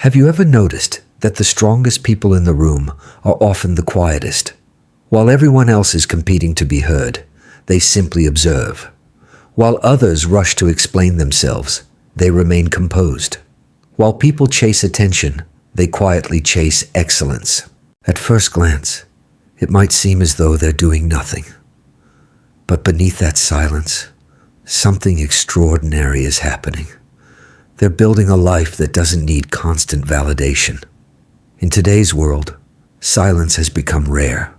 Have you ever noticed that the strongest people in the room are often the quietest? While everyone else is competing to be heard, they simply observe. While others rush to explain themselves, they remain composed. While people chase attention, they quietly chase excellence. At first glance, it might seem as though they're doing nothing. But beneath that silence, something extraordinary is happening. They're building a life that doesn't need constant validation. In today's world, silence has become rare.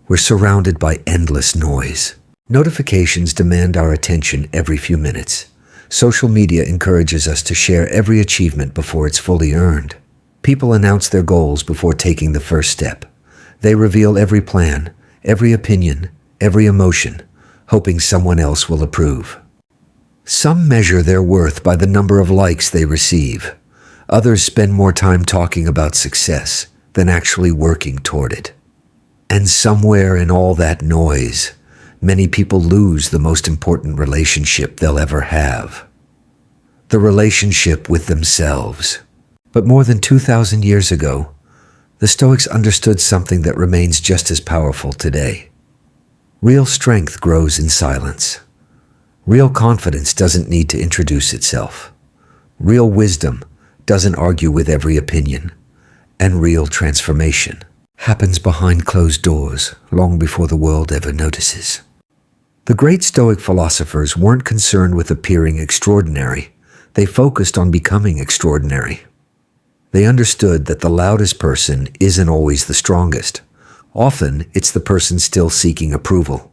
We're surrounded by endless noise. Notifications demand our attention every few minutes. Social media encourages us to share every achievement before it's fully earned. People announce their goals before taking the first step. They reveal every plan, every opinion, every emotion, hoping someone else will approve. Some measure their worth by the number of likes they receive. Others spend more time talking about success than actually working toward it. And somewhere in all that noise, many people lose the most important relationship they'll ever have. The relationship with themselves. But more than 2,000 years ago, the Stoics understood something that remains just as powerful today. Real strength grows in silence. Real confidence doesn't need to introduce itself. Real wisdom doesn't argue with every opinion. And real transformation happens behind closed doors long before the world ever notices. The great Stoic philosophers weren't concerned with appearing extraordinary. They focused on becoming extraordinary. They understood that the loudest person isn't always the strongest. Often, it's the person still seeking approval.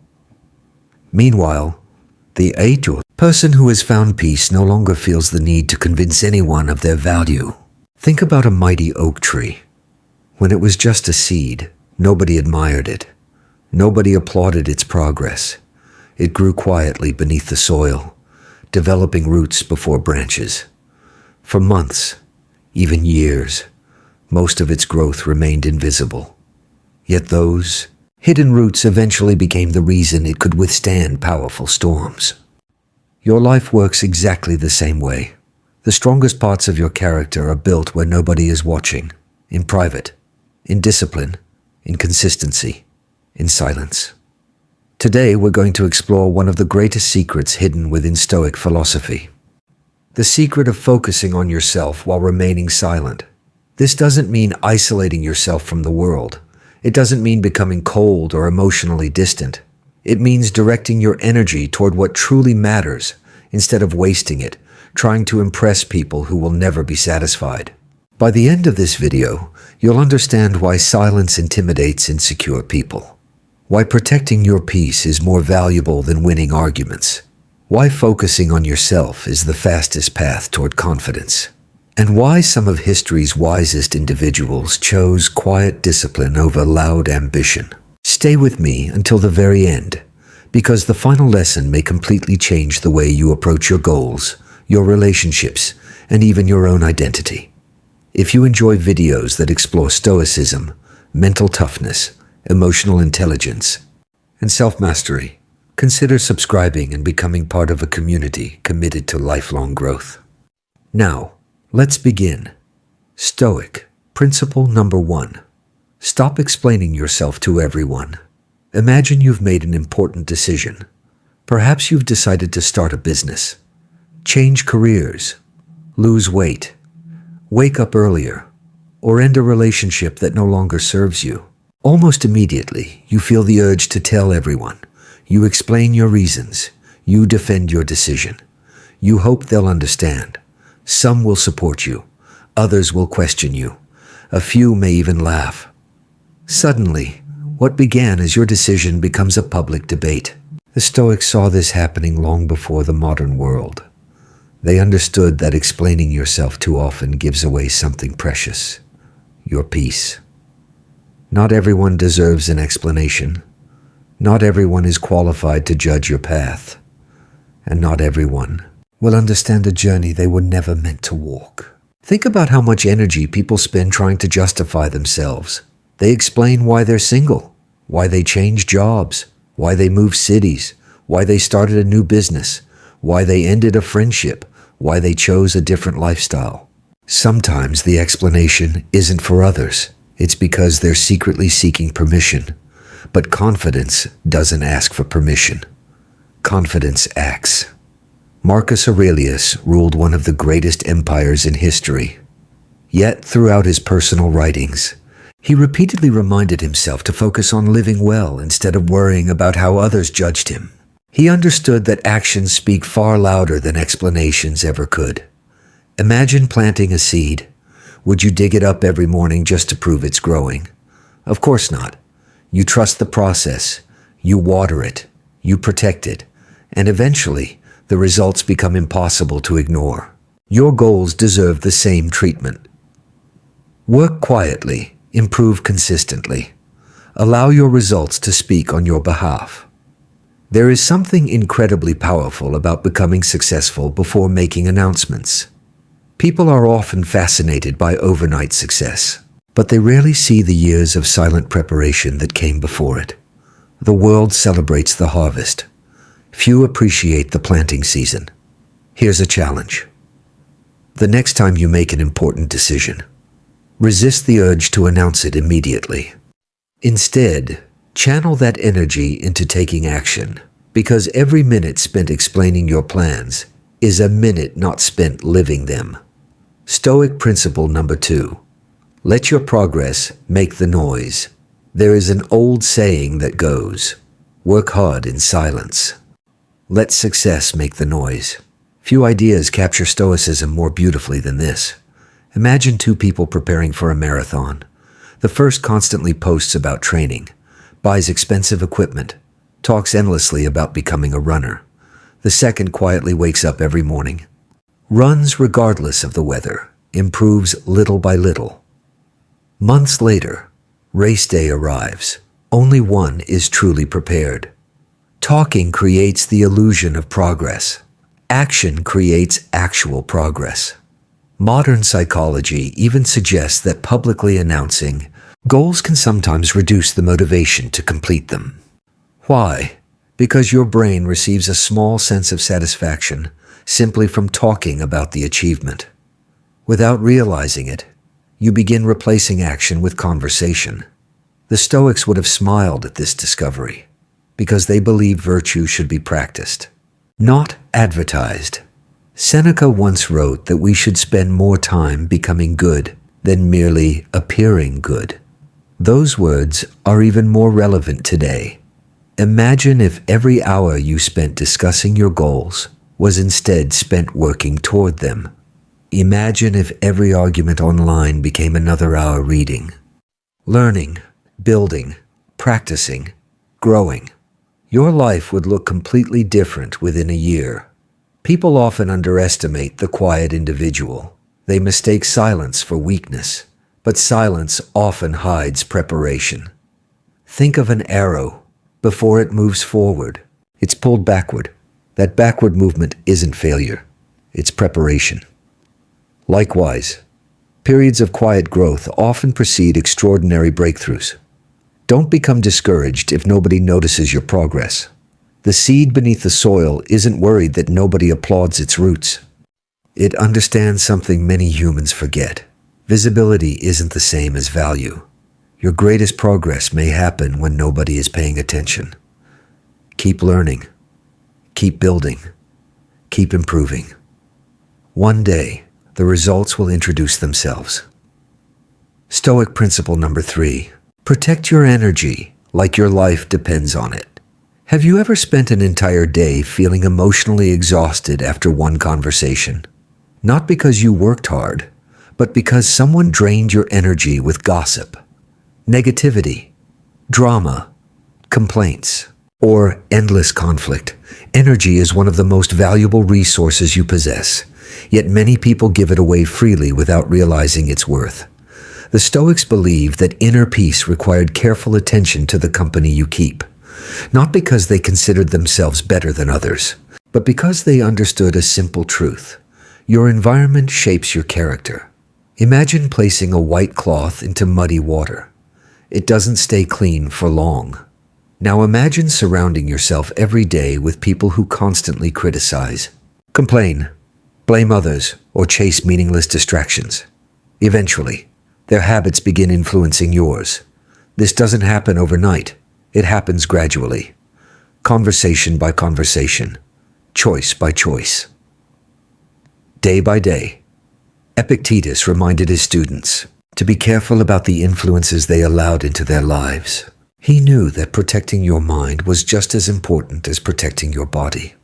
Meanwhile, the Aetur person who has found peace no longer feels the need to convince anyone of their value. Think about a mighty oak tree. When it was just a seed, nobody admired it. Nobody applauded its progress. It grew quietly beneath the soil, developing roots before branches. For months, even years, most of its growth remained invisible. Yet those hidden roots eventually became the reason it could withstand powerful storms. Your life works exactly the same way. The strongest parts of your character are built where nobody is watching, in private, in discipline, in consistency, in silence. Today, we're going to explore one of the greatest secrets hidden within Stoic philosophy. The secret of focusing on yourself while remaining silent. This doesn't mean isolating yourself from the world. It doesn't mean becoming cold or emotionally distant. It means directing your energy toward what truly matters instead of wasting it, trying to impress people who will never be satisfied. By the end of this video, you'll understand why silence intimidates insecure people. Why protecting your peace is more valuable than winning arguments. Why focusing on yourself is the fastest path toward confidence. And why some of history's wisest individuals chose quiet discipline over loud ambition. Stay with me until the very end, because the final lesson may completely change the way you approach your goals, your relationships, and even your own identity. If you enjoy videos that explore Stoicism, mental toughness, emotional intelligence, and self-mastery, consider subscribing and becoming part of a community committed to lifelong growth. Now, let's begin. Stoic, principle number 1. Stop explaining yourself to everyone. Imagine you've made an important decision. Perhaps you've decided to start a business, change careers, lose weight, wake up earlier, or end a relationship that no longer serves you. Almost immediately, you feel the urge to tell everyone. You explain your reasons. You defend your decision. You hope they'll understand. Some will support you. Others will question you. A few may even laugh. Suddenly, what began as your decision becomes a public debate. The Stoics saw this happening long before the modern world. They understood that explaining yourself too often gives away something precious, your peace. Not everyone deserves an explanation. Not everyone is qualified to judge your path. And not everyone will understand a journey they were never meant to walk. Think about how much energy people spend trying to justify themselves. They explain why they're single, why they changed jobs, why they moved cities, why they started a new business, why they ended a friendship, why they chose a different lifestyle. Sometimes the explanation isn't for others. It's because they're secretly seeking permission. But confidence doesn't ask for permission. Confidence acts. Marcus Aurelius ruled one of the greatest empires in history. Yet, throughout his personal writings, he repeatedly reminded himself to focus on living well instead of worrying about how others judged him. He understood that actions speak far louder than explanations ever could. Imagine planting a seed. Would you dig it up every morning just to prove it's growing? Of course not. You trust the process, you water it, you protect it, and eventually the results become impossible to ignore. Your goals deserve the same treatment. Work quietly, improve consistently. Allow your results to speak on your behalf. There is something incredibly powerful about becoming successful before making announcements. People are often fascinated by overnight success, but they rarely see the years of silent preparation that came before it. The world celebrates the harvest. Few appreciate the planting season. Here's a challenge. The next time you make an important decision, resist the urge to announce it immediately. Instead, channel that energy into taking action, because every minute spent explaining your plans is a minute not spent living them. Stoic principle number 2. Let your progress make the noise. There is an old saying that goes, work hard in silence. Let success make the noise. Few ideas capture Stoicism more beautifully than this. Imagine two people preparing for a marathon. The first constantly posts about training, buys expensive equipment, talks endlessly about becoming a runner. The second quietly wakes up every morning, runs regardless of the weather, improves little by little. Months later, race day arrives. Only one is truly prepared. Talking creates the illusion of progress. Action creates actual progress. Modern psychology even suggests that publicly announcing goals can sometimes reduce the motivation to complete them. Why? Because your brain receives a small sense of satisfaction simply from talking about the achievement. Without realizing it, you begin replacing action with conversation. The Stoics would have smiled at this discovery, because they believe virtue should be practiced, not advertised. Seneca once wrote that we should spend more time becoming good than merely appearing good. Those words are even more relevant today. Imagine if every hour you spent discussing your goals was instead spent working toward them. Imagine if every argument online became another hour reading, learning, building, practicing, growing. Your life would look completely different within a year. People often underestimate the quiet individual. They mistake silence for weakness, but silence often hides preparation. Think of an arrow. Before it moves forward, it's pulled backward. That backward movement isn't failure, it's preparation. Likewise, periods of quiet growth often precede extraordinary breakthroughs. Don't become discouraged if nobody notices your progress. The seed beneath the soil isn't worried that nobody applauds its roots. It understands something many humans forget. Visibility isn't the same as value. Your greatest progress may happen when nobody is paying attention. Keep learning. Keep building. Keep improving. One day, the results will introduce themselves. Stoic principle number 3. Protect your energy like your life depends on it. Have you ever spent an entire day feeling emotionally exhausted after one conversation? Not because you worked hard, but because someone drained your energy with gossip, negativity, drama, complaints, or endless conflict. Energy is one of the most valuable resources you possess, yet many people give it away freely without realizing its worth. The Stoics believed that inner peace required careful attention to the company you keep, not because they considered themselves better than others, but because they understood a simple truth. Your environment shapes your character. Imagine placing a white cloth into muddy water. It doesn't stay clean for long. Now imagine surrounding yourself every day with people who constantly criticize, complain, blame others, or chase meaningless distractions. Eventually, their habits begin influencing yours. This doesn't happen overnight. It happens gradually. Conversation by conversation. Choice by choice. Day by day, Epictetus reminded his students to be careful about the influences they allowed into their lives. He knew that protecting your mind was just as important as protecting your body.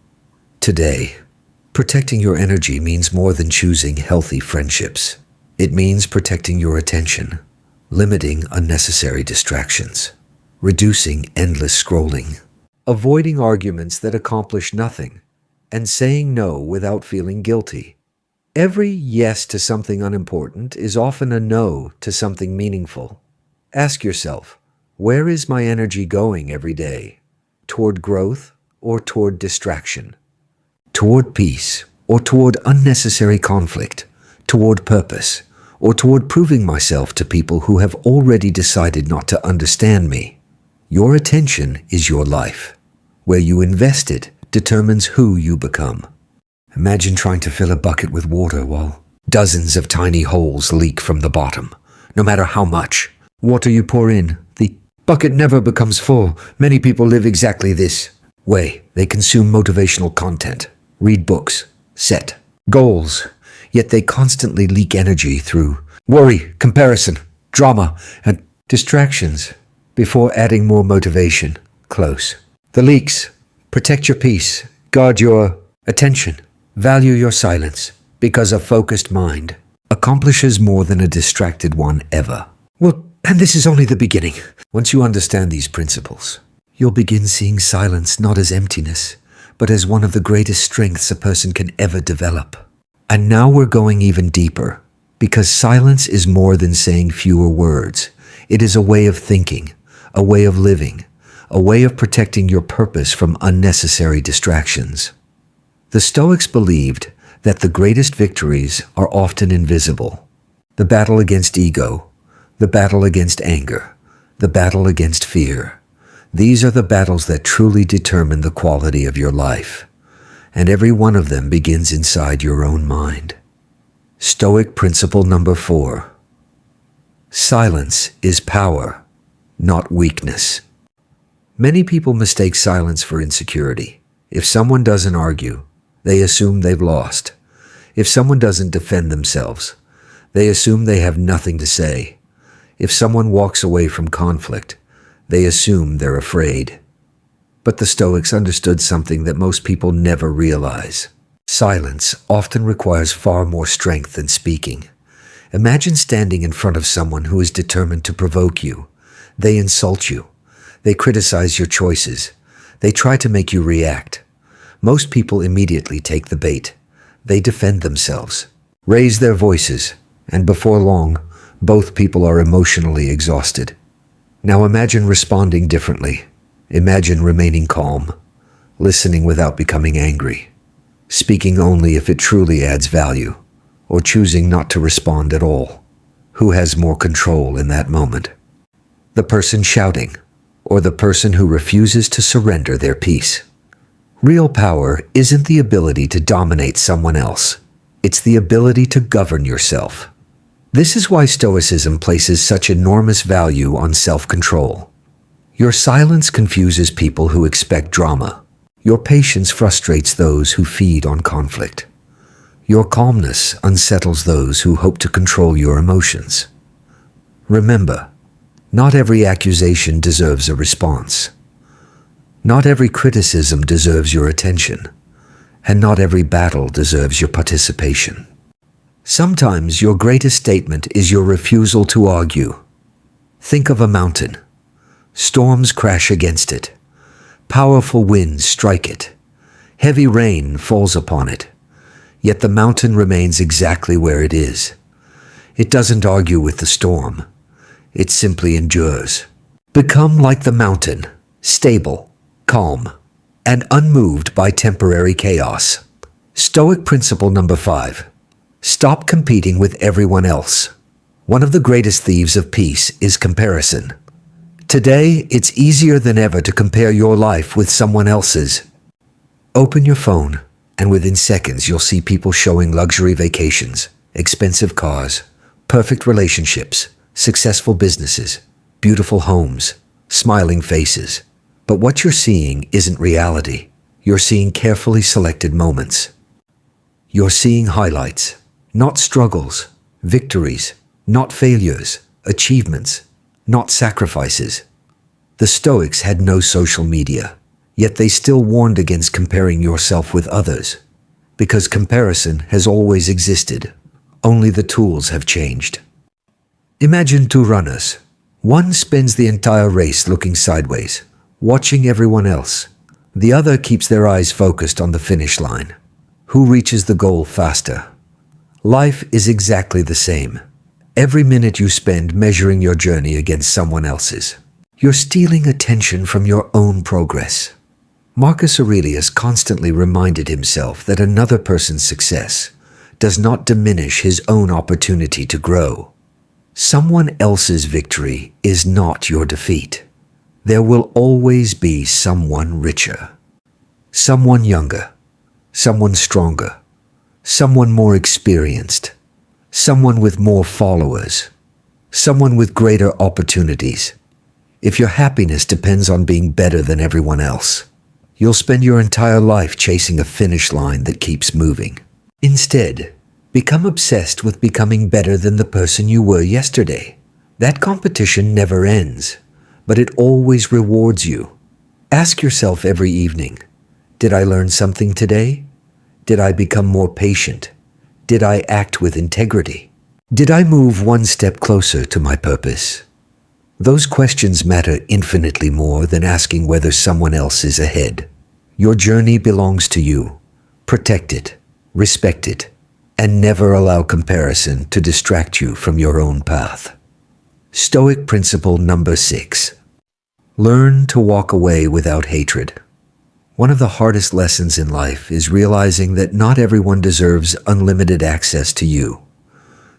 Today, protecting your energy means more than choosing healthy friendships. It means protecting your attention, limiting unnecessary distractions, reducing endless scrolling, avoiding arguments that accomplish nothing, and saying no without feeling guilty. Every yes to something unimportant is often a no to something meaningful. Ask yourself, where is my energy going every day? Toward growth or toward distraction? Toward peace or toward unnecessary conflict? Toward purpose or toward proving myself to people who have already decided not to understand me? Your attention is your life. Where you invest it determines who you become. Imagine trying to fill a bucket with water while dozens of tiny holes leak from the bottom. No matter how much water you pour in, the bucket never becomes full. Many people live exactly this way. They consume motivational content, read books, set goals, yet they constantly leak energy through worry, comparison, drama, and distractions before adding more motivation. Close the leaks. Protect your peace. Guard your attention. Value your silence, because a focused mind accomplishes more than a distracted one ever. Well, and this is only the beginning. Once you understand these principles, you'll begin seeing silence not as emptiness, but as one of the greatest strengths a person can ever develop. And now we're going even deeper, because silence is more than saying fewer words. It is a way of thinking, a way of living, a way of protecting your purpose from unnecessary distractions. The Stoics believed that the greatest victories are often invisible. The battle against ego, the battle against anger, the battle against fear. These are the battles that truly determine the quality of your life, and every one of them begins inside your own mind. Stoic principle number 4. Silence is power, not weakness. Many people mistake silence for insecurity. If someone doesn't argue, they assume they've lost. If someone doesn't defend themselves, they assume they have nothing to say. If someone walks away from conflict, they assume they're afraid. But the Stoics understood something that most people never realize. Silence often requires far more strength than speaking. Imagine standing in front of someone who is determined to provoke you. They insult you. They criticize your choices. They try to make you react. Most people immediately take the bait. They defend themselves, raise their voices, and before long, both people are emotionally exhausted. Now imagine responding differently. Imagine remaining calm, listening without becoming angry, speaking only if it truly adds value, or choosing not to respond at all. Who has more control in that moment? The person shouting, or the person who refuses to surrender their peace? Real power isn't the ability to dominate someone else. It's the ability to govern yourself. This is why Stoicism places such enormous value on self-control. Your silence confuses people who expect drama. Your patience frustrates those who feed on conflict. Your calmness unsettles those who hope to control your emotions. Remember, not every accusation deserves a response. Not every criticism deserves your attention, and not every battle deserves your participation. Sometimes your greatest statement is your refusal to argue. Think of a mountain. Storms crash against it. Powerful winds strike it. Heavy rain falls upon it. Yet the mountain remains exactly where it is. It doesn't argue with the storm. It simply endures. Become like the mountain, stable, calm, and unmoved by temporary chaos. Stoic principle number 5. Stop competing with everyone else. One of the greatest thieves of peace is comparison. Today, it's easier than ever to compare your life with someone else's. Open your phone and within seconds you'll see people showing luxury vacations, expensive cars, perfect relationships, successful businesses, beautiful homes, smiling faces. But what you're seeing isn't reality. You're seeing carefully selected moments. You're seeing highlights, not struggles, victories, not failures, achievements, not sacrifices. The Stoics had no social media, yet they still warned against comparing yourself with others, because comparison has always existed, only the tools have changed. Imagine two runners. One spends the entire race looking sideways, watching everyone else. The other keeps their eyes focused on the finish line. Who reaches the goal faster? Life is exactly the same. Every minute you spend measuring your journey against someone else's, you're stealing attention from your own progress. Marcus Aurelius constantly reminded himself that another person's success does not diminish his own opportunity to grow. Someone else's victory is not your defeat. There will always be someone richer, someone younger, someone stronger, someone more experienced, someone with more followers, someone with greater opportunities. If your happiness depends on being better than everyone else, you'll spend your entire life chasing a finish line that keeps moving. Instead, become obsessed with becoming better than the person you were yesterday. That competition never ends, but it always rewards you. Ask yourself every evening, did I learn something today? Did I become more patient? Did I act with integrity? Did I move one step closer to my purpose? Those questions matter infinitely more than asking whether someone else is ahead. Your journey belongs to you. Protect it, respect it, and never allow comparison to distract you from your own path. Stoic principle number 6. Learn to walk away without hatred. One of the hardest lessons in life is realizing that not everyone deserves unlimited access to you.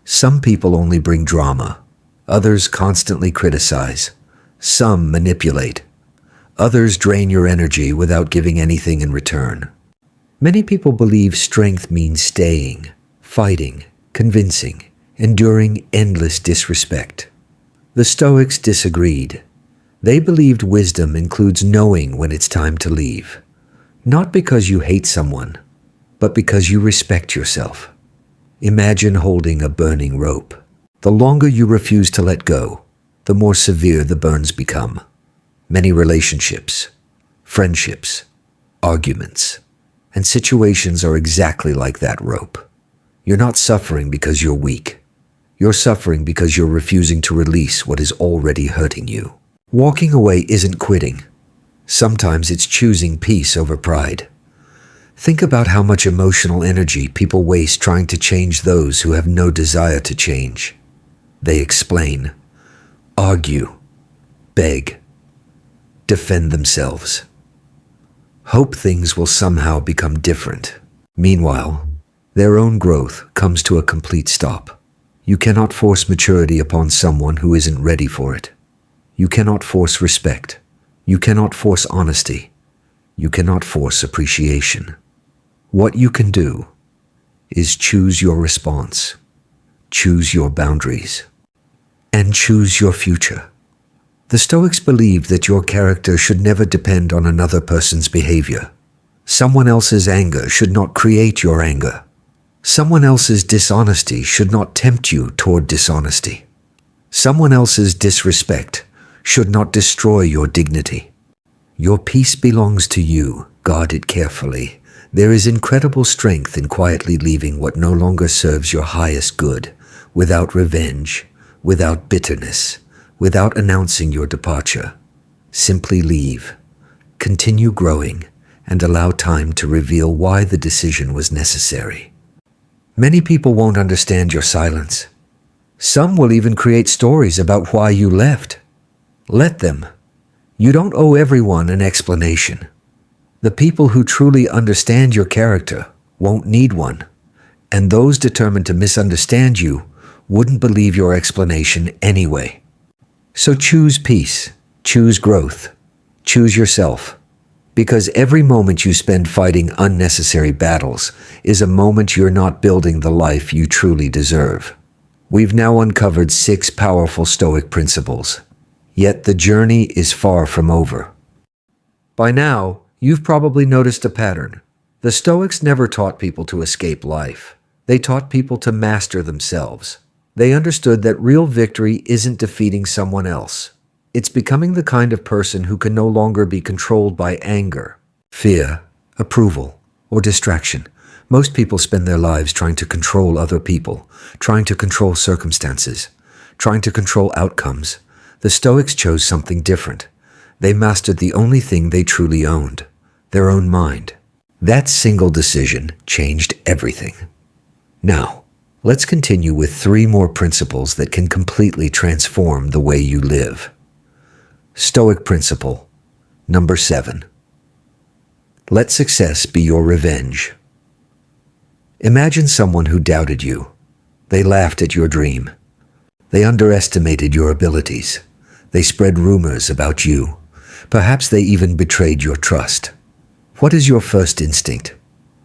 Some people only bring drama. Others constantly criticize. Some manipulate. Others drain your energy without giving anything in return. Many people believe strength means staying, fighting, convincing, enduring endless disrespect. The Stoics disagreed. They believed wisdom includes knowing when it's time to leave, not because you hate someone, but because you respect yourself. Imagine holding a burning rope. The longer you refuse to let go, the more severe the burns become. Many relationships, friendships, arguments, and situations are exactly like that rope. You're not suffering because you're weak. You're suffering because you're refusing to release what is already hurting you. Walking away isn't quitting. Sometimes it's choosing peace over pride. Think about how much emotional energy people waste trying to change those who have no desire to change. They explain, argue, beg, defend themselves. Hope things will somehow become different. Meanwhile, their own growth comes to a complete stop. You cannot force maturity upon someone who isn't ready for it. You cannot force respect. You cannot force honesty. You cannot force appreciation. What you can do is choose your response, choose your boundaries, and choose your future. The Stoics believed that your character should never depend on another person's behavior. Someone else's anger should not create your anger. Someone else's dishonesty should not tempt you toward dishonesty. Someone else's disrespect should not destroy your dignity. Your peace belongs to you. Guard it carefully. There is incredible strength in quietly leaving what no longer serves your highest good, without revenge, without bitterness, without announcing your departure. Simply leave. Continue growing and allow time to reveal why the decision was necessary. Many people won't understand your silence. Some will even create stories about why you left. Let them. You don't owe everyone an explanation. The people who truly understand your character won't need one, and those determined to misunderstand you wouldn't believe your explanation anyway. So choose peace, choose growth, choose yourself, Because every moment you spend fighting unnecessary battles is a moment you're not building the life you truly deserve. We've now uncovered 6 powerful Stoic principles. Yet the journey is far from over. By now, you've probably noticed a pattern. The Stoics never taught people to escape life. They taught people to master themselves. They understood that real victory isn't defeating someone else. It's becoming the kind of person who can no longer be controlled by anger, fear, approval, or distraction. Most people spend their lives trying to control other people, trying to control circumstances, trying to control outcomes. The Stoics chose something different. They mastered the only thing they truly owned, their own mind. That single decision changed everything. Now, let's continue with 3 more principles that can completely transform the way you live. Stoic principle number 7. Let success be your revenge. Imagine someone who doubted you. They laughed at your dream. They underestimated your abilities. They spread rumors about you. Perhaps they even betrayed your trust. What is your first instinct?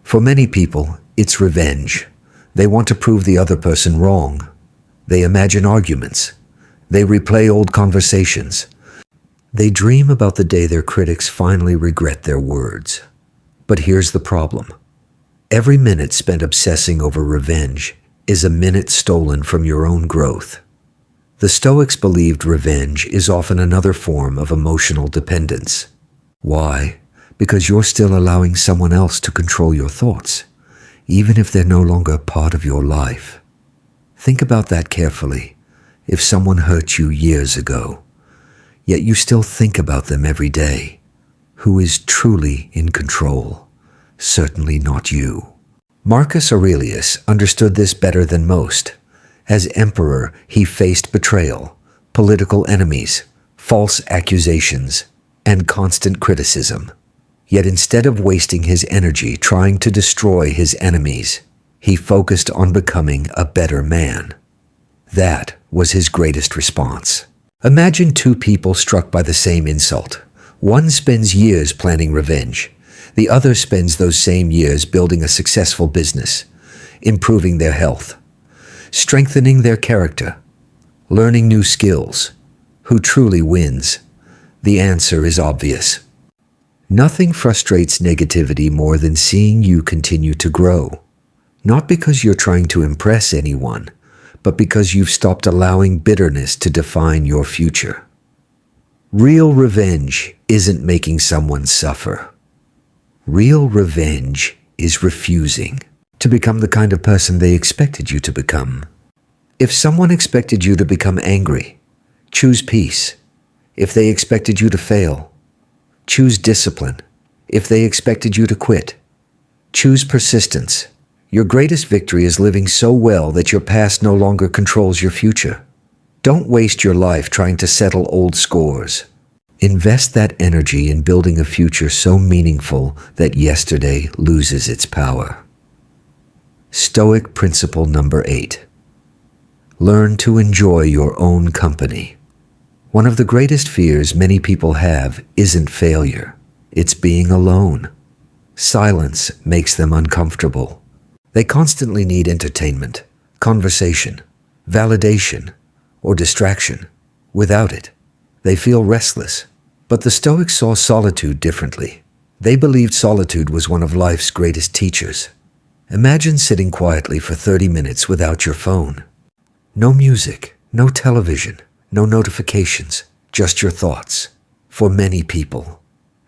For many people, it's revenge. They want to prove the other person wrong. They imagine arguments. They replay old conversations. They dream about the day their critics finally regret their words. But here's the problem. Every minute spent obsessing over revenge is a minute stolen from your own growth. The Stoics believed revenge is often another form of emotional dependence. Why? Because you're still allowing someone else to control your thoughts, even if they're no longer part of your life. Think about that carefully. If someone hurt you years ago, yet you still think about them every day, who is truly in control? Certainly not you. Marcus Aurelius understood this better than most. As emperor, he faced betrayal, political enemies, false accusations, and constant criticism. Yet instead of wasting his energy trying to destroy his enemies, he focused on becoming a better man. That was his greatest response. Imagine 2 people struck by the same insult. One spends years planning revenge. The other spends those same years building a successful business, improving their health, strengthening their character, learning new skills. Who truly wins? The answer is obvious. Nothing frustrates negativity more than seeing you continue to grow. Not because you're trying to impress anyone, but because you've stopped allowing bitterness to define your future. Real revenge isn't making someone suffer. Real revenge is refusing to become the kind of person they expected you to become. If someone expected you to become angry, choose peace. If they expected you to fail, choose discipline. If they expected you to quit, choose persistence. Your greatest victory is living so well that your past no longer controls your future. Don't waste your life trying to settle old scores. Invest that energy in building a future so meaningful that yesterday loses its power. Stoic principle number 8. Learn to enjoy your own company. One of the greatest fears many people have isn't failure. It's being alone. Silence makes them uncomfortable. They constantly need entertainment, conversation, validation, or distraction. Without it, they feel restless. But the Stoics saw solitude differently. They believed solitude was one of life's greatest teachers. Imagine sitting quietly for 30 minutes without your phone. No music, no television, no notifications, just your thoughts. For many people,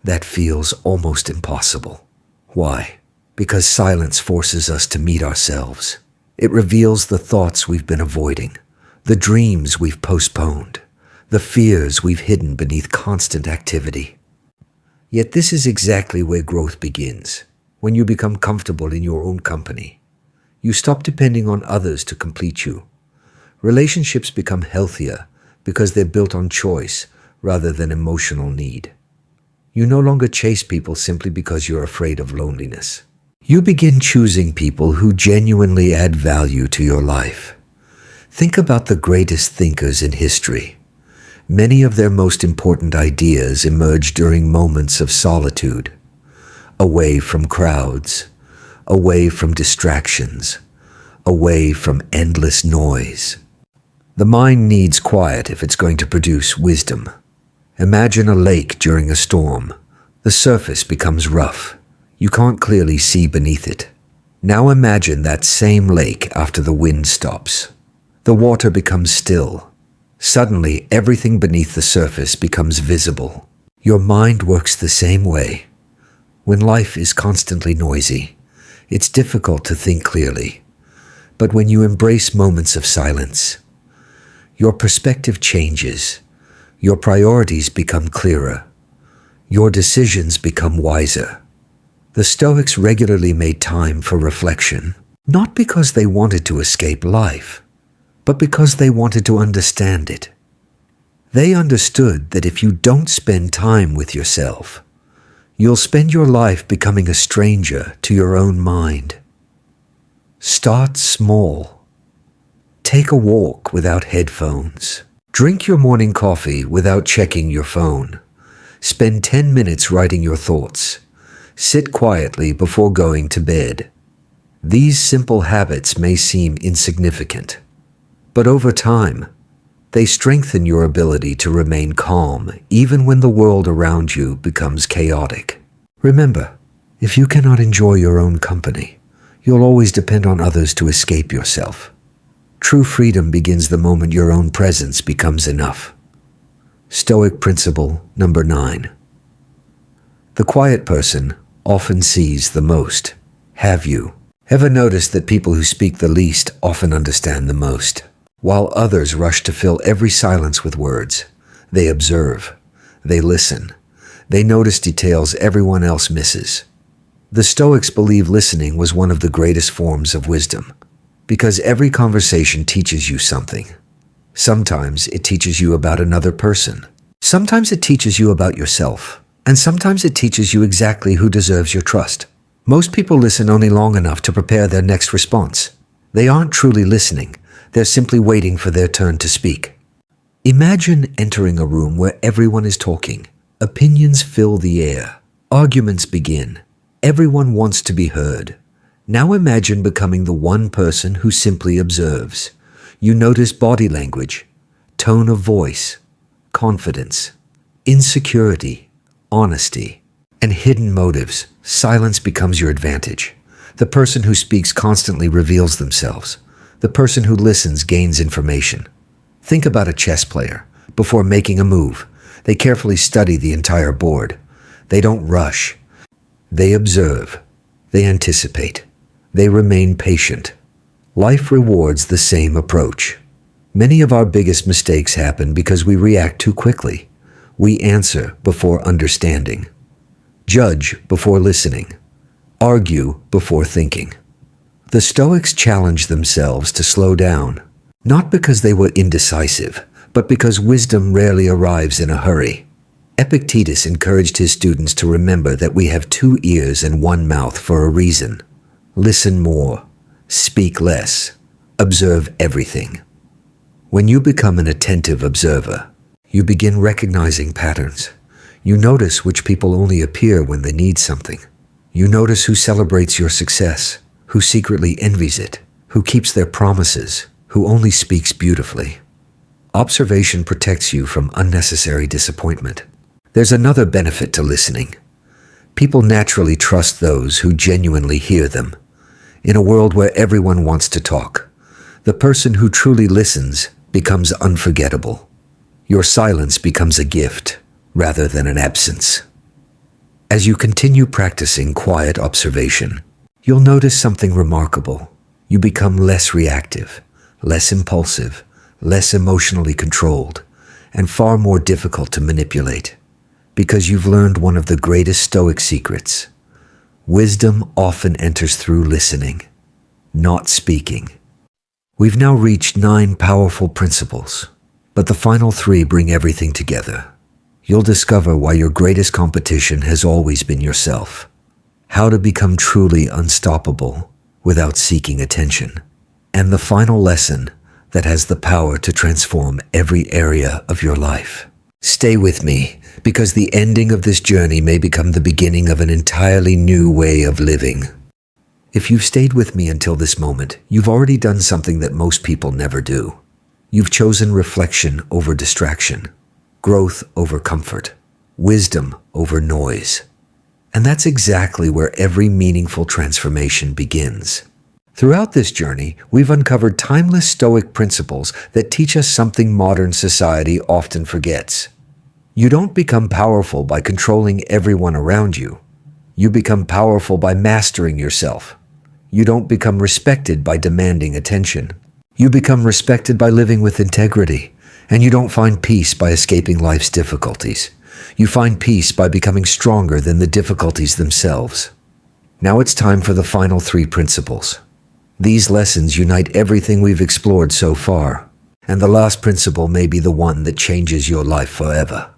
that feels almost impossible. Why? Because silence forces us to meet ourselves. It reveals the thoughts we've been avoiding, the dreams we've postponed, the fears we've hidden beneath constant activity. Yet this is exactly where growth begins, when you become comfortable in your own company. You stop depending on others to complete you. Relationships become healthier because they're built on choice rather than emotional need. You no longer chase people simply because you're afraid of loneliness. You begin choosing people who genuinely add value to your life. Think about the greatest thinkers in history. Many of their most important ideas emerge during moments of solitude, away from crowds, away from distractions, away from endless noise. The mind needs quiet if it's going to produce wisdom. Imagine a lake during a storm. The surface becomes rough. You can't clearly see beneath it. Now imagine that same lake after the wind stops. The water becomes still. Suddenly, everything beneath the surface becomes visible. Your mind works the same way. When life is constantly noisy, it's difficult to think clearly. But when you embrace moments of silence, your perspective changes. Your priorities become clearer. Your decisions become wiser. The Stoics regularly made time for reflection, not because they wanted to escape life, but because they wanted to understand it. They understood that if you don't spend time with yourself, you'll spend your life becoming a stranger to your own mind. Start small. Take a walk without headphones. Drink your morning coffee without checking your phone. Spend 10 minutes writing your thoughts. Sit quietly before going to bed. These simple habits may seem insignificant, but over time, they strengthen your ability to remain calm even when the world around you becomes chaotic. Remember, if you cannot enjoy your own company, you'll always depend on others to escape yourself. True freedom begins the moment your own presence becomes enough. Stoic principle number 9. The quiet person often sees the most. Have you ever noticed that people who speak the least often understand the most? While others rush to fill every silence with words, they observe, they listen, they notice details everyone else misses. The Stoics believe listening was one of the greatest forms of wisdom, because every conversation teaches you something. Sometimes it teaches you about another person. Sometimes it teaches you about yourself. And sometimes it teaches you exactly who deserves your trust. Most people listen only long enough to prepare their next response. They aren't truly listening. They're simply waiting for their turn to speak. Imagine entering a room where everyone is talking. Opinions fill the air. Arguments begin. Everyone wants to be heard. Now imagine becoming the one person who simply observes. You notice body language, tone of voice, confidence, insecurity, honesty, and hidden motives. Silence becomes your advantage. The person who speaks constantly reveals themselves. The person who listens gains information. Think about a chess player. Before making a move, they carefully study the entire board. They don't rush. They observe. They anticipate. They remain patient. Life rewards the same approach. Many of our biggest mistakes happen because we react too quickly. We answer before understanding, judge before listening, argue before thinking. The Stoics challenged themselves to slow down, not because they were indecisive, but because wisdom rarely arrives in a hurry. Epictetus encouraged his students to remember that we have 2 ears and 1 mouth for a reason. Listen more, speak less, observe everything. When you become an attentive observer, you begin recognizing patterns. You notice which people only appear when they need something. You notice who celebrates your success, who secretly envies it, who keeps their promises, who only speaks beautifully. Observation protects you from unnecessary disappointment. There's another benefit to listening. People naturally trust those who genuinely hear them. In a world where everyone wants to talk, the person who truly listens becomes unforgettable. Your silence becomes a gift rather than an absence. As you continue practicing quiet observation, you'll notice something remarkable. You become less reactive, less impulsive, less emotionally controlled, and far more difficult to manipulate, because you've learned one of the greatest Stoic secrets. Wisdom often enters through listening, not speaking. We've now reached 9 powerful principles, but the final 3 bring everything together. You'll discover why your greatest competition has always been yourself, how to become truly unstoppable without seeking attention, and the final lesson, that has the power to transform every area of your life. Stay with me, because the ending of this journey may become the beginning of an entirely new way of living. If you've stayed with me until this moment, you've already done something that most people never do. You've chosen reflection over distraction, growth over comfort, wisdom over noise. And that's exactly where every meaningful transformation begins. Throughout this journey, we've uncovered timeless Stoic principles that teach us something modern society often forgets. You don't become powerful by controlling everyone around you. You become powerful by mastering yourself. You don't become respected by demanding attention. You become respected by living with integrity. And you don't find peace by escaping life's difficulties. You find peace by becoming stronger than the difficulties themselves. Now it's time for the final 3 principles. These lessons unite everything we've explored so far, and the last principle may be the one that changes your life forever.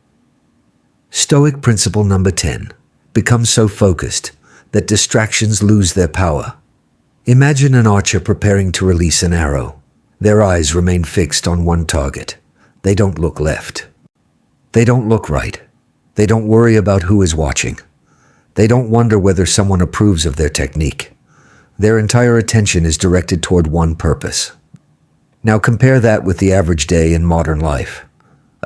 Stoic principle number 10. Become so focused that distractions lose their power. Imagine an archer preparing to release an arrow. Their eyes remain fixed on one target. They don't look left. They don't look right. They don't worry about who is watching. They don't wonder whether someone approves of their technique. Their entire attention is directed toward one purpose. Now compare that with the average day in modern life.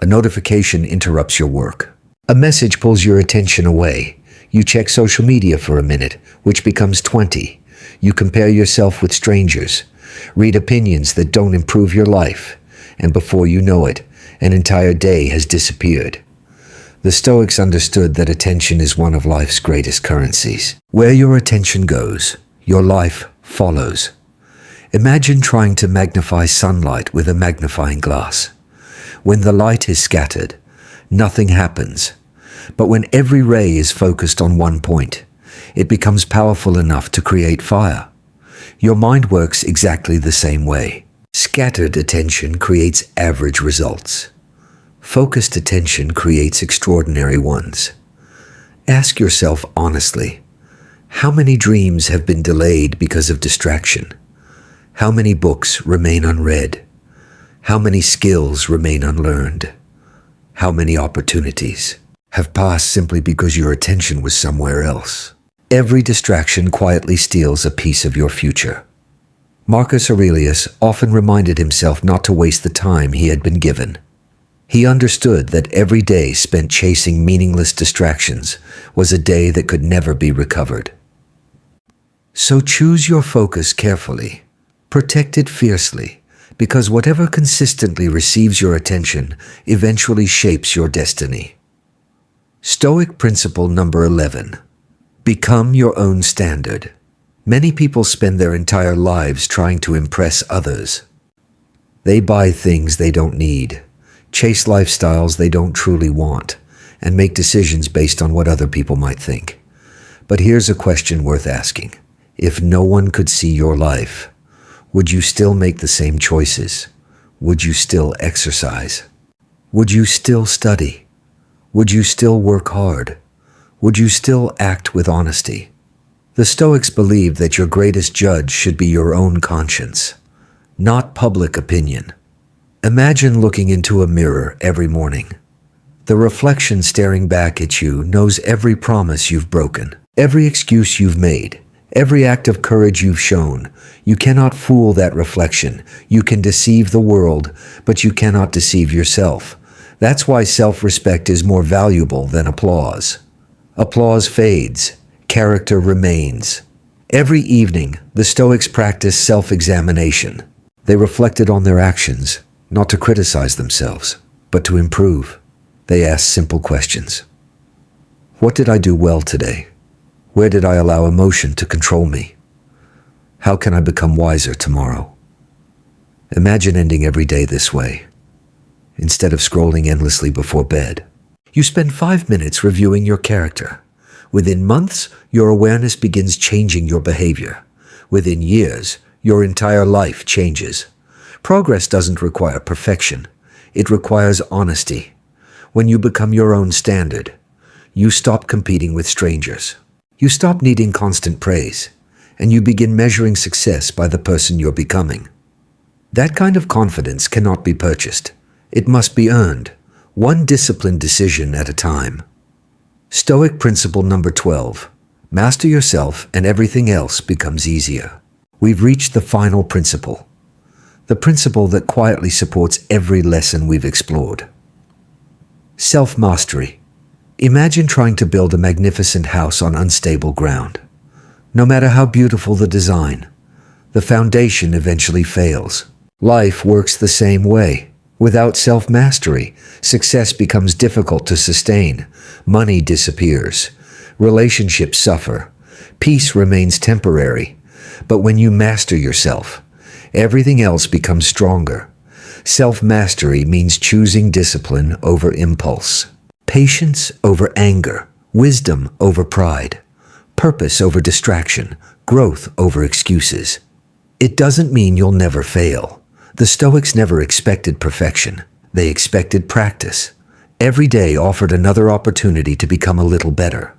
A notification interrupts your work. A message pulls your attention away. You check social media for a minute, which becomes 20. You compare yourself with strangers, read opinions that don't improve your life, and before you know it, an entire day has disappeared. The Stoics understood that attention is one of life's greatest currencies. Where your attention goes, your life follows. Imagine trying to magnify sunlight with a magnifying glass. When the light is scattered, nothing happens. But when every ray is focused on one point, it becomes powerful enough to create fire. Your mind works exactly the same way. Scattered attention creates average results. Focused attention creates extraordinary ones. Ask yourself honestly, how many dreams have been delayed because of distraction? How many books remain unread? How many skills remain unlearned? How many opportunities have passed simply because your attention was somewhere else? Every distraction quietly steals a piece of your future. Marcus Aurelius often reminded himself not to waste the time he had been given. He understood that every day spent chasing meaningless distractions was a day that could never be recovered. So choose your focus carefully. Protect it fiercely, because whatever consistently receives your attention eventually shapes your destiny. Stoic principle number 11. Become your own standard. Many people spend their entire lives trying to impress others. They buy things they don't need, chase lifestyles they don't truly want, and make decisions based on what other people might think. But here's a question worth asking. If no one could see your life, would you still make the same choices? Would you still exercise? Would you still study? Would you still work hard? Would you still act with honesty? The Stoics believed that your greatest judge should be your own conscience, not public opinion. Imagine looking into a mirror every morning. The reflection staring back at you knows every promise you've broken, every excuse you've made, every act of courage you've shown. You cannot fool that reflection. You can deceive the world, but you cannot deceive yourself. That's why self-respect is more valuable than applause. Applause fades. Character remains. Every evening, the Stoics practiced self-examination. They reflected on their actions, not to criticize themselves, but to improve. They asked simple questions. What did I do well today? Where did I allow emotion to control me? How can I become wiser tomorrow? Imagine ending every day this way. Instead of scrolling endlessly before bed, you spend 5 minutes reviewing your character. Within months, your awareness begins changing your behavior. Within years, your entire life changes. Progress doesn't require perfection. It requires honesty. When you become your own standard, you stop competing with strangers. You stop needing constant praise, and you begin measuring success by the person you're becoming. That kind of confidence cannot be purchased. It must be earned, one disciplined decision at a time. Stoic principle number 12. Master yourself and everything else becomes easier. We've reached the final principle. The principle that quietly supports every lesson we've explored. Self-mastery. Imagine trying to build a magnificent house on unstable ground. No matter how beautiful the design, the foundation eventually fails. Life works the same way. Without self-mastery, success becomes difficult to sustain. Money disappears. Relationships suffer. Peace remains temporary. But when you master yourself, everything else becomes stronger. Self-mastery means choosing discipline over impulse, patience over anger, wisdom over pride, purpose over distraction, growth over excuses. It doesn't mean you'll never fail. The Stoics never expected perfection. They expected practice. Every day offered another opportunity to become a little better.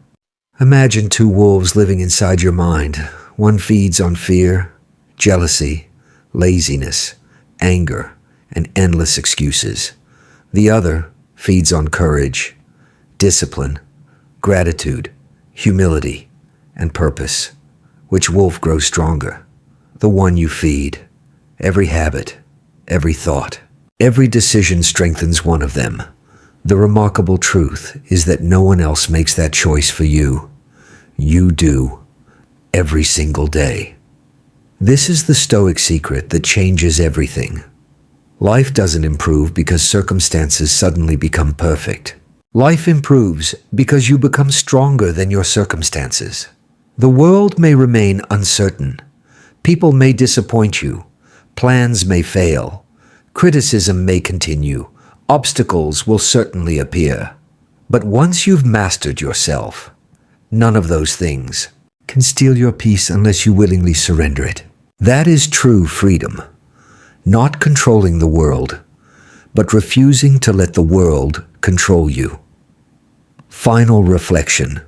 Imagine two wolves living inside your mind. One feeds on fear, jealousy, laziness, anger, and endless excuses. The other feeds on courage, discipline, gratitude, humility, and purpose. Which wolf grows stronger? The one you feed. Every habit, every thought, every decision strengthens one of them. The remarkable truth is that no one else makes that choice for you. You do, every single day. This is the Stoic secret that changes everything. Life doesn't improve because circumstances suddenly become perfect. Life improves because you become stronger than your circumstances. The world may remain uncertain. People may disappoint you. Plans may fail. Criticism may continue. Obstacles will certainly appear. But once you've mastered yourself, none of those things can steal your peace unless you willingly surrender it. That is true freedom. Not controlling the world, but refusing to let the world control you. Final reflection.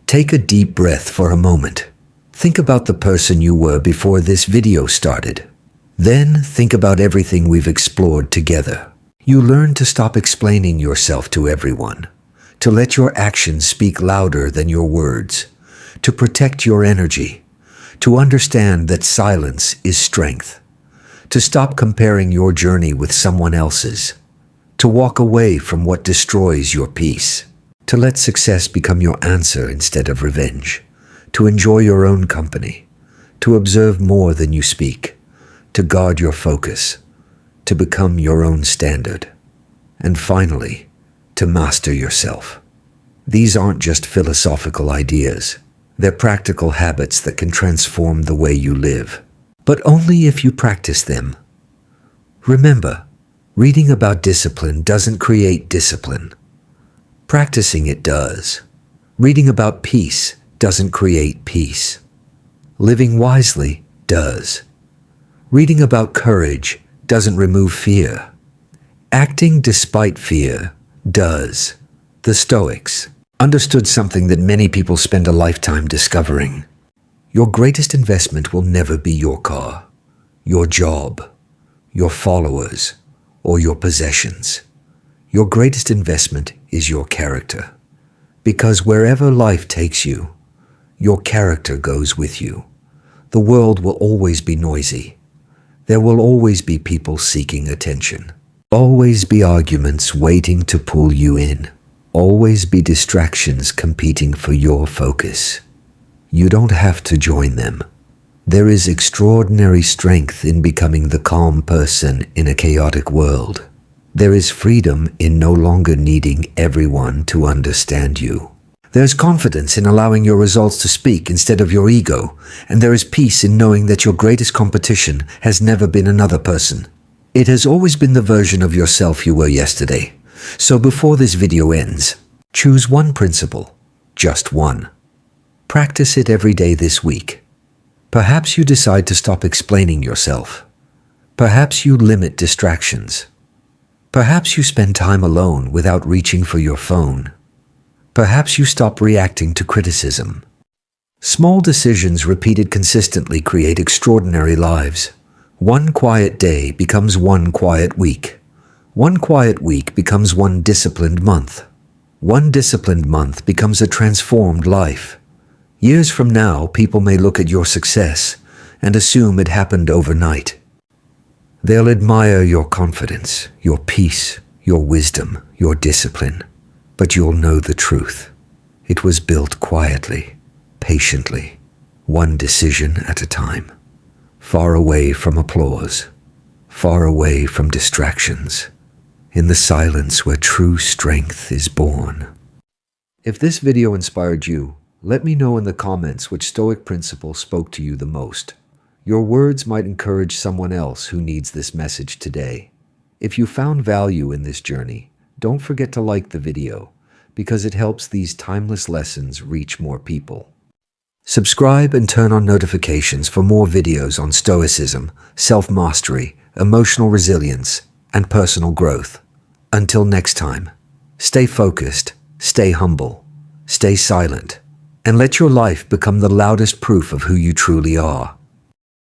Take a deep breath for a moment. Think about the person you were before this video started. Then think about everything we've explored together. You learn to stop explaining yourself to everyone, to let your actions speak louder than your words, to protect your energy, to understand that silence is strength, to stop comparing your journey with someone else's, to walk away from what destroys your peace, to let success become your answer instead of revenge, to enjoy your own company, to observe more than you speak, to guard your focus, to become your own standard, and finally, to master yourself. These aren't just philosophical ideas. They're practical habits that can transform the way you live, but only if you practice them. Remember, reading about discipline doesn't create discipline. Practicing it does. Reading about peace doesn't create peace. Living wisely does. Reading about courage doesn't remove fear. Acting despite fear does. The Stoics understood something that many people spend a lifetime discovering. Your greatest investment will never be your car, your job, your followers, or your possessions. Your greatest investment is your character. Because wherever life takes you, your character goes with you. The world will always be noisy. There will always be people seeking attention. Always be arguments waiting to pull you in. Always be distractions competing for your focus. You don't have to join them. There is extraordinary strength in becoming the calm person in a chaotic world. There is freedom in no longer needing everyone to understand you. There's confidence in allowing your results to speak instead of your ego, and there is peace in knowing that your greatest competition has never been another person. It has always been the version of yourself you were yesterday. So before this video ends, choose one principle, just one. Practice it every day this week. Perhaps you decide to stop explaining yourself. Perhaps you limit distractions. Perhaps you spend time alone without reaching for your phone. Perhaps you stop reacting to criticism. Small decisions repeated consistently create extraordinary lives. One quiet day becomes one quiet week. One quiet week becomes one disciplined month. One disciplined month becomes a transformed life. Years from now, people may look at your success and assume it happened overnight. They'll admire your confidence, your peace, your wisdom, your discipline. But you'll know the truth. It was built quietly, patiently, one decision at a time. Far away from applause, far away from distractions, in the silence where true strength is born. If this video inspired you, let me know in the comments which Stoic principle spoke to you the most. Your words might encourage someone else who needs this message today. If you found value in this journey, don't forget to like the video, because it helps these timeless lessons reach more people. Subscribe and turn on notifications for more videos on Stoicism, self-mastery, emotional resilience, and personal growth. Until next time, stay focused, stay humble, stay silent, and let your life become the loudest proof of who you truly are.